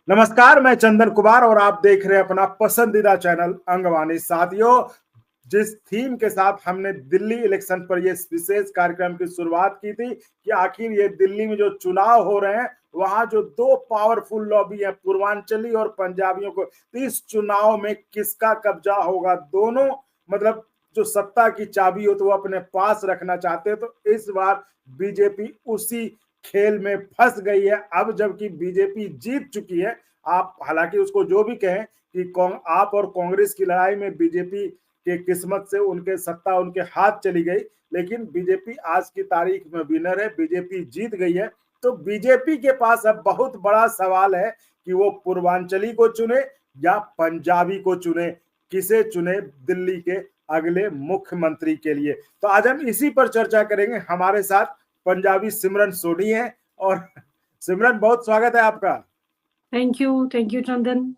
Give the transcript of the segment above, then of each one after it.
नमस्कार, मैं चंदन कुमार और आप देख रहे हैं अपना पसंदीदा चैनल अंगवानी। साथियों, जिस थीम के साथ हमने दिल्ली इलेक्शन पर ये विशेष कार्यक्रम की शुरुआत की थी कि आखिर ये दिल्ली में जो चुनाव हो रहे हैं वहां जो दो पावरफुल लॉबी है, पूर्वांचली और पंजाबियों को, तो इस चुनाव में किसका कब्जा होगा। दोनों मतलब जो सत्ता की चाबी हो तो वो अपने पास रखना चाहते हैं। तो इस बार बीजेपी उसी खेल में फंस गई है। अब जबकि बीजेपी जीत चुकी है, आप हालांकि उसको जो भी कहें कि आप और कांग्रेस की लड़ाई में बीजेपी के किस्मत से उनके सत्ता उनके हाथ चली गई, लेकिन बीजेपी आज की तारीख में विनर है, बीजेपी जीत गई है। तो बीजेपी के पास अब बहुत बड़ा सवाल है कि वो पूर्वांचली को चुने या पंजाबी को चुने, किसे चुने दिल्ली के अगले मुख्यमंत्री के लिए। तो आज हम इसी पर चर्चा करेंगे। हमारे साथ पंजाबी सिमरन सोनी है। और सिमरन, बहुत स्वागत है आपका। थैंक यू चंदन।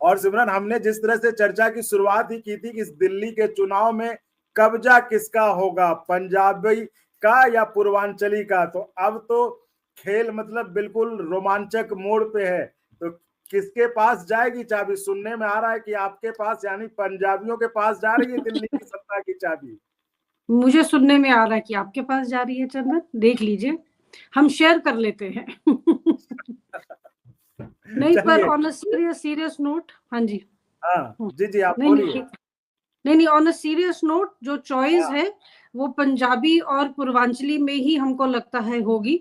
और सिमरन, हमने जिस तरह से चर्चा की शुरुआत ही की थी कि इस दिल्ली के चुनाव में कब्जा किसका होगा, पंजाबी का या पूर्वांचली का, तो अब तो खेल मतलब बिल्कुल रोमांचक मोड़ पे है। तो किसके पास जाएगी चाबी? सुनने में आ रहा है कि आपके पास, यानी पंजाबियों के पास जा रही है दिल्ली की सत्ता की चाबी। मुझे सुनने में आ रहा है कि आपके पास जा रही है चंदन। देख लीजिए, हम शेयर कर लेते हैं। नहीं, पर चलिए। ऑन अ सीरियस नोट, हाँ जी। हाँ जी जी, आप नहीं बोलिए। नहीं, ऑन अ सीरियस नोट, जो चॉइस हाँ। है वो पंजाबी और पूर्वांचली में ही हमको लगता है होगी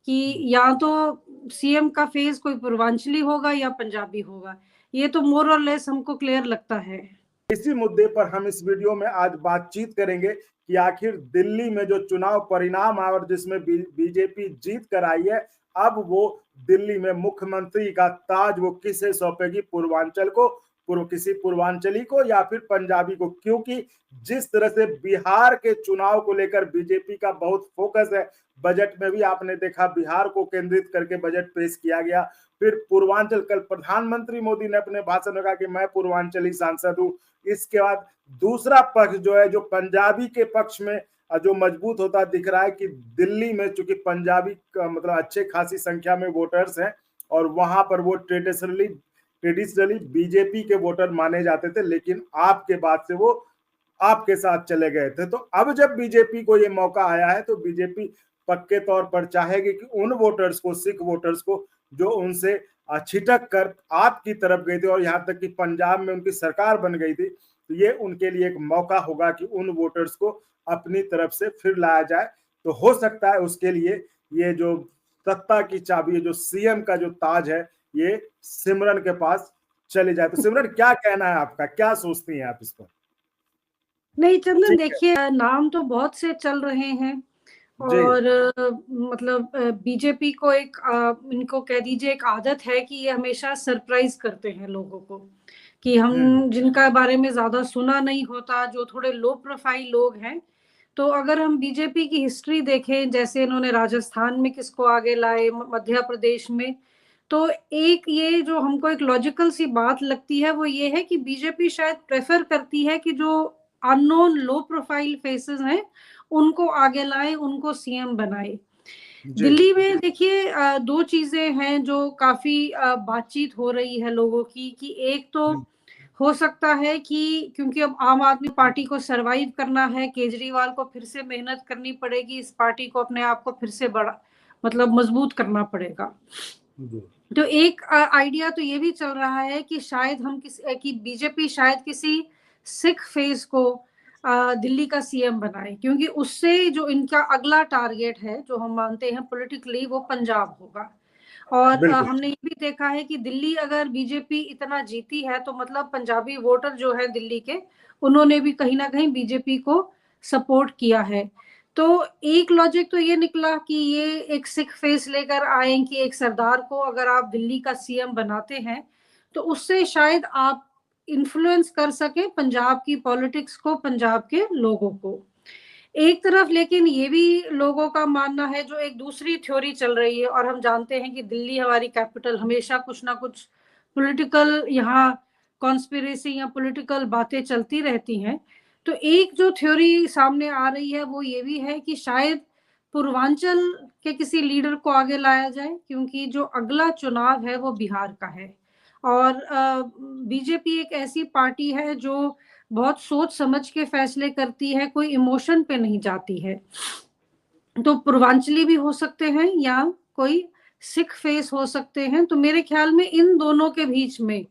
कि या तो सीएम का फेज कोई पूर्वांचली होगा या पंजाबी होगा। ये तो मोर और लेस हमको क्लियर लगता है। इसी मुद्दे पर हम इस वीडियो में आज बातचीत करेंगे कि आखिर दिल्ली में जो चुनाव परिणाम आया और जिसमें बीजेपी जीत कर आई है, अब वो दिल्ली में मुख्यमंत्री का ताज वो किसे सौंपेगी, पूर्वांचल को, किसी पूर्वांचली को या फिर पंजाबी को। क्योंकि जिस तरह से बिहार के चुनाव को लेकर बीजेपी का बहुत फोकस है, बजट में भी आपने देखा बिहार को केंद्रित करके बजट पेश किया गया। फिर पूर्वांचल, कल प्रधानमंत्री मोदी ने अपने भाषण में कहा कि मैं पूर्वांचली सांसद हूं। इसके बाद दूसरा पक्ष जो है, जो पंजाबी के पक्ष में जो मजबूत होता दिख रहा है कि दिल्ली में चूंकि पंजाबी का मतलब अच्छे खासी संख्या में वोटर्स हैं और वहां पर वो ट्रेडिशनली बीजेपी के वोटर माने जाते थे, लेकिन आपके बाद से वो आपके साथ चले गए थे। तो अब जब बीजेपी को ये मौका आया है तो बीजेपी पक्के तौर पर चाहेगी कि उन वोटर्स को, सिख वोटर्स को, जो उनसे छिटक कर आपकी तरफ गई थी और यहाँ तक कि पंजाब में उनकी सरकार बन गई थी, तो ये उनके लिए एक मौका होगा कि उन वोटर्स को अपनी तरफ से फिर लाया जाए। तो हो सकता है उसके लिए ये जो सत्ता की चाबी है, जो सीएम का जो ताज है, ये सिमरन के पास चले जाए। तो सिमरन, क्या कहना है आपका, क्या सोचती हैं आप इस पर? नहीं चंदन, ठीक है देखिए, नाम तो बहुत से चल रहे हैं जी। और मतलब बीजेपी को एक इनको कह दीजिए एक आदत है कि ये हमेशा सरप्राइज करते हैं लोगों को, कि हम्म हम जिनका बारे में ज्यादा सुना नहीं होता, जो थोड़े लो प्रोफाइल लोग हैं। तो अगर हम बीजेपी की हिस्ट्री देखें, जैसे इन्होंने राजस्थान में किसको आगे लाए, मध्य प्रदेश में, तो एक ये जो हमको एक लॉजिकल सी बात लगती है वो ये है कि बीजेपी शायद प्रेफर करती है कि जो अननोन लो प्रोफाइल फेसेस हैं उनको आगे लाए, उनको सीएम बनाए। जी। दिल्ली में देखिए, दो चीजें हैं जो काफी बातचीत हो रही है लोगों की, कि एक तो हम्म, हो सकता है कि क्योंकि अब आम आदमी पार्टी को सरवाइव करना है, केजरीवाल को फिर से मेहनत करनी पड़ेगी, इस पार्टी को अपने आप को फिर से बड़ा मतलब मजबूत करना पड़ेगा। जी तो एक आइडिया तो ये भी चल रहा है कि शायद कि बीजेपी शायद किसी सिख फेस को दिल्ली का सीएम बनाए, क्योंकि उससे जो इनका अगला टारगेट है जो हम मानते हैं पॉलिटिकली, वो पंजाब होगा। और बिल्कुल। हमने ये भी देखा है कि दिल्ली अगर बीजेपी इतना जीती है तो मतलब पंजाबी वोटर जो है दिल्ली के, उन्होंने भी कहीं ना कहीं बीजेपी को सपोर्ट किया है। तो एक लॉजिक तो ये निकला कि ये एक सिख फेस लेकर आए कि एक सरदार को अगर आप दिल्ली का सीएम बनाते हैं तो उससे शायद आप इन्फ्लुएंस कर सके पंजाब की पॉलिटिक्स को, पंजाब के लोगों को एक तरफ। लेकिन ये भी लोगों का मानना है, जो एक दूसरी थ्योरी चल रही है, और हम जानते हैं कि दिल्ली हमारी कैपिटल, हमेशा कुछ ना कुछ पॉलिटिकल यहाँ कॉन्स्पिरेसी या पॉलिटिकल बातें चलती रहती हैं। तो एक जो थ्योरी सामने आ रही है वो ये भी है कि शायद पूर्वांचल के किसी लीडर को आगे लाया जाए, क्योंकि जो अगला चुनाव है वो बिहार का है। और बीजेपी एक ऐसी पार्टी है जो बहुत सोच समझ के फैसले करती है, कोई इमोशन पे नहीं जाती है। तो पूर्वांचली भी हो सकते हैं या कोई सिख फेस हो सकते हैं। तो मेरे ख्याल में इन दोनों के बीच में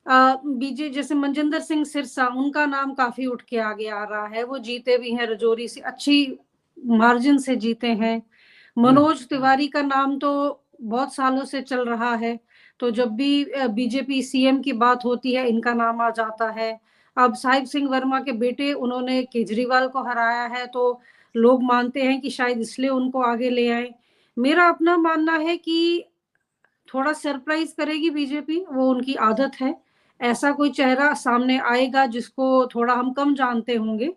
बीजे जैसे मनजिंदर सिंह सिरसा, उनका नाम काफी उठ के आगे आ रहा है। वो जीते भी हैं, रजौरी से अच्छी मार्जिन से जीते हैं। मनोज तिवारी का नाम तो बहुत सालों से चल रहा है, तो जब भी बीजेपी सीएम की बात होती है इनका नाम आ जाता है। अब साहिब सिंह वर्मा के बेटे, उन्होंने केजरीवाल को हराया है, तो लोग मानते हैं कि शायद इसलिए उनको आगे ले आए। मेरा अपना मानना है कि थोड़ा सरप्राइज करेगी बीजेपी, वो उनकी आदत है। ऐसा कोई चेहरा सामने आएगा जिसको थोड़ा हम कम जानते होंगे,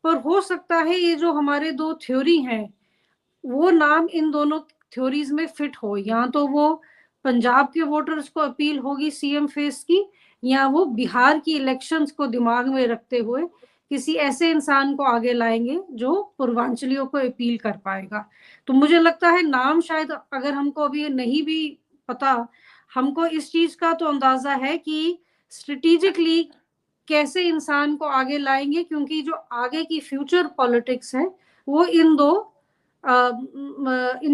पर हो सकता है ये जो हमारे दो थ्योरी हैं, वो नाम इन दोनों थ्योरीज में फिट हो। या तो वो पंजाब के वोटर्स को अपील होगी सीएम फेस की, या वो बिहार की इलेक्शंस को दिमाग में रखते हुए किसी ऐसे इंसान को आगे लाएंगे जो पूर्वांचलियों को अपील कर पाएगा। तो मुझे लगता है नाम शायद, अगर हमको अभी नहीं भी पता, हमको इस चीज का तो अंदाजा है कि स्ट्रेटेजिकली कैसे इंसान को आगे लाएंगे, क्योंकि जो आगे की फ्यूचर पॉलिटिक्स है वो इन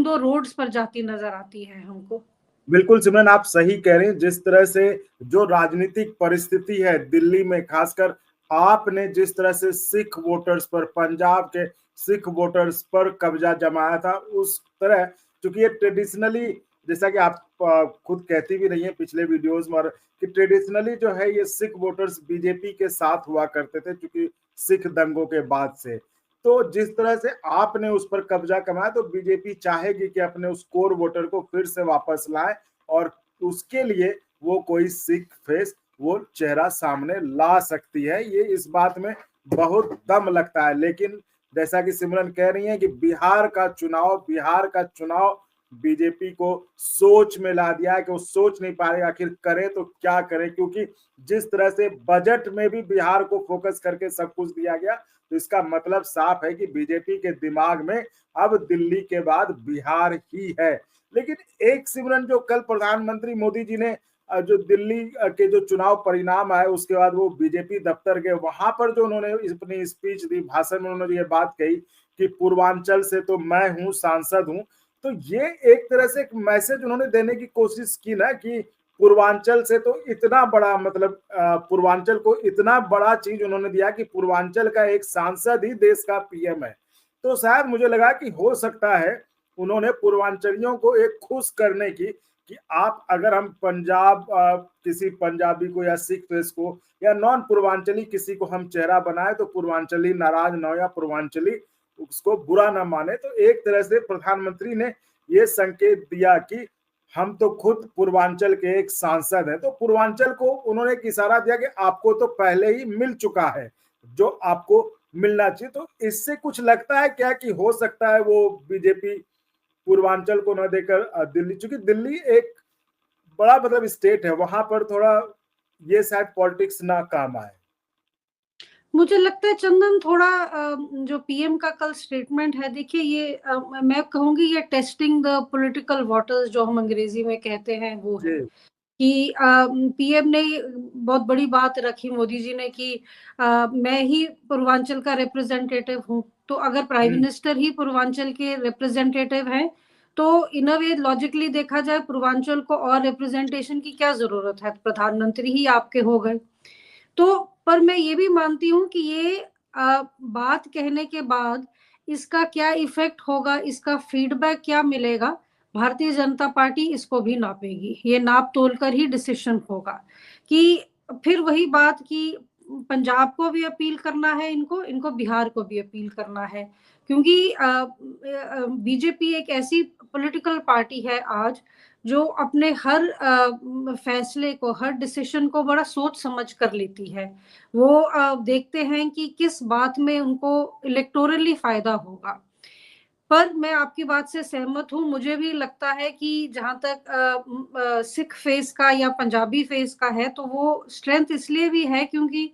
दो रोड्स पर जाती नजर आती है हमको। बिल्कुल सिमरन, आप सही कह रहे हैं। जिस तरह से जो राजनीतिक परिस्थिति है दिल्ली में, खासकर आपने जिस तरह से सिख वोटर्स पर, पंजाब के सिख वोटर्स पर कब्जा जमाया था, उस तरह चूंकि ये ट्रेडिशनली, जैसा कि आप खुद कहती भी रही हैं पिछले वीडियोस में, कि ट्रेडिशनली जो है ये सिख वोटर्स बीजेपी के साथ हुआ करते थे, चूंकि सिख दंगों के बाद से। तो जिस तरह से आपने उस पर कब्जा कमाया, तो बीजेपी चाहेगी कि अपने उस कोर वोटर को फिर से वापस लाए, और उसके लिए वो कोई सिख फेस, वो चेहरा सामने ला सकती है। ये इस बात में बहुत दम लगता है। लेकिन जैसा कि सिमरन कह रही है कि बिहार का चुनाव बीजेपी को सोच में ला दिया है कि वो सोच नहीं पा रहे आखिर करे तो क्या करे, क्योंकि जिस तरह से बजट में भी बिहार को फोकस करके सब कुछ दिया गया, तो इसका मतलब साफ है कि बीजेपी के दिमाग में अब दिल्ली के बाद बिहार ही है। लेकिन एक सिमरन, जो कल प्रधानमंत्री मोदी जी ने जो दिल्ली के जो चुनाव परिणाम आए उसके बाद वो बीजेपी दफ्तर गए, वहां पर जो उन्होंने अपनी स्पीच दी, भाषण में उन्होंने ये बात कही कि पूर्वांचल से तो मैं हूं, सांसद हूं। तो ये एक तरह से एक मैसेज उन्होंने देने की कोशिश की ना, कि पूर्वांचल से तो इतना बड़ा, मतलब पूर्वांचल को इतना बड़ा चीज उन्होंने दिया कि पूर्वांचल का एक सांसद ही देश का पीएम है। तो शायद मुझे लगा कि हो सकता है उन्होंने पूर्वांचलियों को एक खुश करने की, कि आप, अगर हम पंजाब किसी पंजाबी को या सिख फेस को या नॉन पूर्वांचली किसी को हम चेहरा बनाए तो पूर्वांचली नाराज ना हो या पूर्वांचली उसको बुरा ना माने। तो एक तरह से प्रधानमंत्री ने ये संकेत दिया कि हम तो खुद पूर्वांचल के एक सांसद हैं। तो पूर्वांचल को उन्होंने एक इशारा दिया कि आपको तो पहले ही मिल चुका है जो आपको मिलना चाहिए। तो इससे कुछ लगता है क्या कि हो सकता है वो बीजेपी पूर्वांचल को न देकर दिल्ली, चूंकि दिल्ली एक बड़ा मतलब स्टेट है, वहां पर थोड़ा ये शायद पॉलिटिक्स ना काम आए। मुझे लगता है चंदन, थोड़ा जो पीएम का कल स्टेटमेंट है, देखिए ये मैं कहूंगी ये टेस्टिंग द पॉलिटिकल वाटर्स जो हम अंग्रेजी में कहते हैं वो है। कि पीएम ने बहुत बड़ी बात रखी मोदी जी ने कि मैं ही पूर्वांचल का रिप्रेजेंटेटिव हूँ। तो अगर प्राइम मिनिस्टर ही पूर्वांचल के रिप्रेजेंटेटिव हैं, तो इन अ वे लॉजिकली देखा जाए पूर्वांचल को और रिप्रेजेंटेशन की क्या जरूरत है, प्रधानमंत्री ही आपके हो गए। तो पर मैं ये भी मानती हूँ कि ये बात कहने के बाद इसका क्या इफेक्ट होगा, इसका फीडबैक क्या मिलेगा, भारतीय जनता पार्टी इसको भी नापेगी। ये नाप तोल कर ही डिसीजन होगा कि फिर वही बात कि पंजाब को भी अपील करना है, इनको बिहार को भी अपील करना है। क्योंकि बीजेपी एक ऐसी पॉलिटिकल पार्टी है आज जो अपने हर फैसले को, हर डिसीजन को बड़ा सोच समझ कर लेती है। वो देखते हैं कि किस बात में उनको इलेक्टोरली फायदा होगा। पर मैं आपकी बात से सहमत हूँ, मुझे भी लगता है कि जहां तक सिख फेस का या पंजाबी फेस का है, तो वो स्ट्रेंथ इसलिए भी है क्योंकि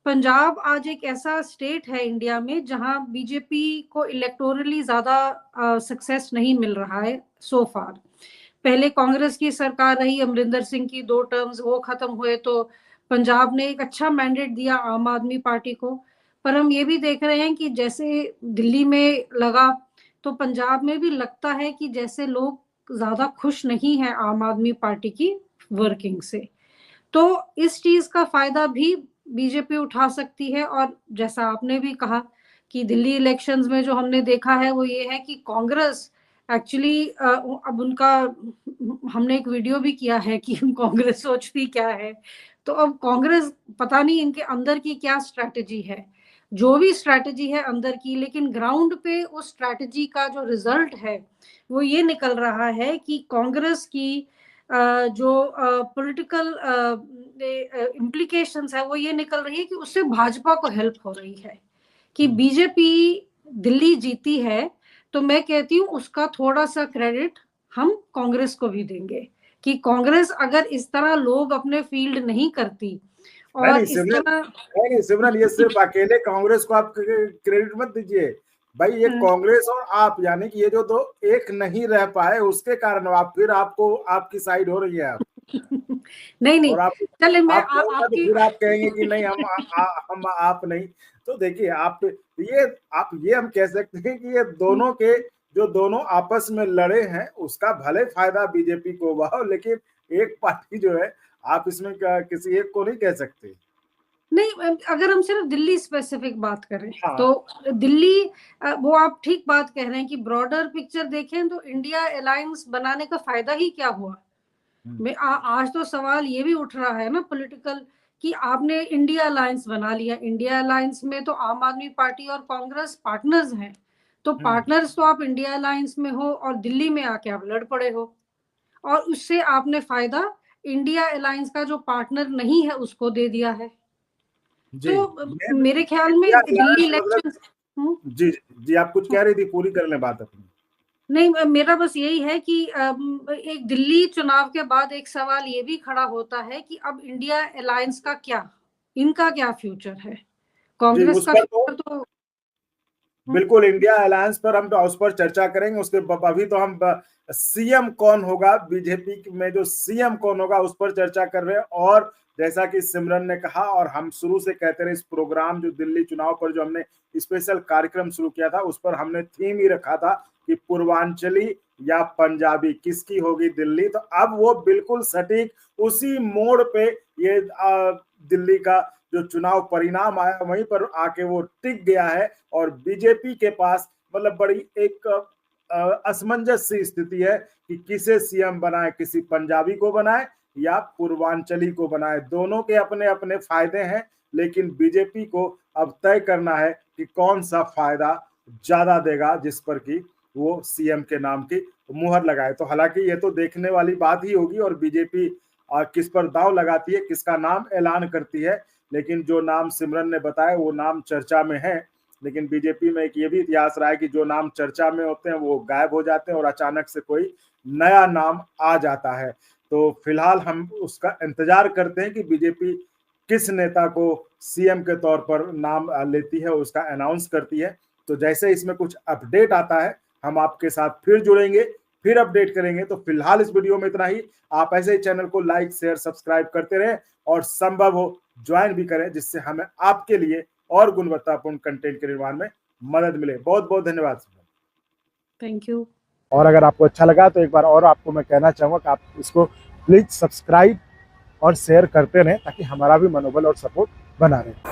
पंजाब आज एक ऐसा स्टेट है इंडिया में जहां बीजेपी को इलेक्टोरली ज्यादा सक्सेस नहीं मिल रहा है सो फार। पहले कांग्रेस की सरकार रही, अमरिंदर सिंह की 2 टर्म्स, वो खत्म हुए तो पंजाब ने एक अच्छा मैंडेट दिया आम आदमी पार्टी को। पर हम ये भी देख रहे हैं कि जैसे दिल्ली में लगा तो पंजाब में भी लगता है कि जैसे लोग ज्यादा खुश नहीं है आम आदमी पार्टी की वर्किंग से। तो इस चीज का फायदा भी बीजेपी उठा सकती है। और जैसा आपने भी कहा कि दिल्ली इलेक्शंस में जो हमने देखा है वो ये है कि कांग्रेस एक्चुअली अब उनका, हमने एक वीडियो भी किया है कि कांग्रेस सोचती क्या है। तो अब कांग्रेस, पता नहीं इनके अंदर की क्या स्ट्रैटेजी है, जो भी स्ट्रैटेजी है अंदर की, लेकिन ग्राउंड पे उस स्ट्रैटेजी का जो रिजल्ट है वो ये निकल रहा है कि कांग्रेस की जो पॉलिटिकल इम्प्लीकेशंस है वो ये निकल रही है कि उससे भाजपा को हेल्प हो रही है। कि बीजेपी दिल्ली जीती है तो मैं कहती हूँ उसका थोड़ा सा क्रेडिट हम कांग्रेस को भी देंगे कि कांग्रेस अगर इस तरह लोग अपने फील्ड नहीं करती और नहीं इस तरह नहीं सिमरन, ये सिर्फ अकेले कांग्रेस को आप क्रेडिट मत दीजिए भाई, ये कांग्रेस और आप, यानी कि ये जो दो एक नहीं रह पाए उसके कारण आप फिर आपको आपकी साइड हो रही है आप। नहीं और आप चले मैं आपकी फिर आप कहेंगे कि नहीं हम आप नहीं। तो देखिए आप ये हम कह सकते हैं कि ये दोनों के जो दोनों आपस में लड़े हैं उसका भले फायदा बीजेपी को हुआ हो, लेकिन एक पार्टी जो है आप इसमें किसी एक को नहीं कह सकते। नहीं, अगर हम सिर्फ दिल्ली स्पेसिफिक बात करें हाँ। तो दिल्ली, वो आप ठीक बात कह रहे हैं कि ब्रॉडर पिक्चर देखें तो इंडिया अलायंस बनाने का फायदा ही क्या हुआ। आज तो सवाल ये भी उठ रहा है ना पॉलिटिकल कि आपने इंडिया अलायंस बना लिया, इंडिया अलायंस में तो आम आदमी पार्टी और कांग्रेस पार्टनर्स हैं, तो पार्टनर्स तो आप इंडिया अलायंस में हो और दिल्ली में आके आप लड़ पड़े हो और उससे आपने फायदा इंडिया अलायंस का जो पार्टनर नहीं है उसको दे दिया है। तो मेरे ख्याल में दिल्ली इलेक्शन, जी जी आप कुछ कह रही थी, पूरी कर लें बात अपनी। नहीं, मेरा बस यही है कि एक दिल्ली चुनाव के बाद एक सवाल ये भी खड़ा होता है कि अब इंडिया अलायंस का क्या, इनका क्या फ्यूचर है। कांग्रेस का फ्यूचर तो बिल्कुल इंडिया अलायंस पर हम उस पर चर्चा करेंगे। उसके अभी तो हम सीएम कौन होगा, बीजेपी में जो सीएम कौन होगा उस पर चर्चा कर रहे हैं। और जैसा कि सिमरन ने कहा और हम शुरू से कहते रहे, इस प्रोग्राम जो दिल्ली चुनाव पर जो हमने स्पेशल कार्यक्रम शुरू किया था उस पर हमने थीम ही रखा था कि पूर्वांचली या पंजाबी किसकी होगी दिल्ली। तो अब वो बिल्कुल सटीक उसी मोड़ पे ये दिल्ली का जो चुनाव परिणाम आया वहीं पर आके वो टिक गया है। और बीजेपी के पास मतलब बड़ी एक असमंजस सी स्थिति है कि किसे सीएम बनाए, किसी पंजाबी को बनाए या पूर्वांचली को बनाए। दोनों के अपने अपने फायदे हैं, लेकिन बीजेपी को अब तय करना है कि कौन सा फायदा ज्यादा देगा जिस पर कि वो सीएम के नाम की मुहर लगाए। तो हालांकि ये तो देखने वाली बात ही होगी और बीजेपी किस पर दांव लगाती है, किसका नाम ऐलान करती है। लेकिन जो नाम सिमरन ने बताया वो नाम चर्चा में है। लेकिन बीजेपी में एक ये भी इतिहास रहा है कि जो नाम चर्चा में होते हैं वो गायब हो जाते हैं और अचानक से कोई नया नाम आ जाता है। तो फिलहाल हम उसका इंतजार करते हैं कि बीजेपी किस नेता को सीएम के तौर पर नाम लेती है, उसका अनाउंस करती है। तो जैसे इसमें कुछ अपडेट आता है हम आपके साथ फिर जुड़ेंगे, फिर अपडेट करेंगे। तो फिलहाल इस वीडियो में इतना ही। आप ऐसे ही चैनल को लाइक शेयर सब्सक्राइब करते रहें और संभव हो ज्वाइन भी करें, जिससे हमें आपके लिए और गुणवत्तापूर्ण कंटेंट के निर्माण में मदद मिले। बहुत बहुत धन्यवाद। Thank you. और अगर आपको अच्छा लगा तो एक बार और आपको मैं कहना चाहूँगा कि आप इसको प्लीज सब्सक्राइब और शेयर करते रहें ताकि हमारा भी मनोबल और सपोर्ट बना रहे।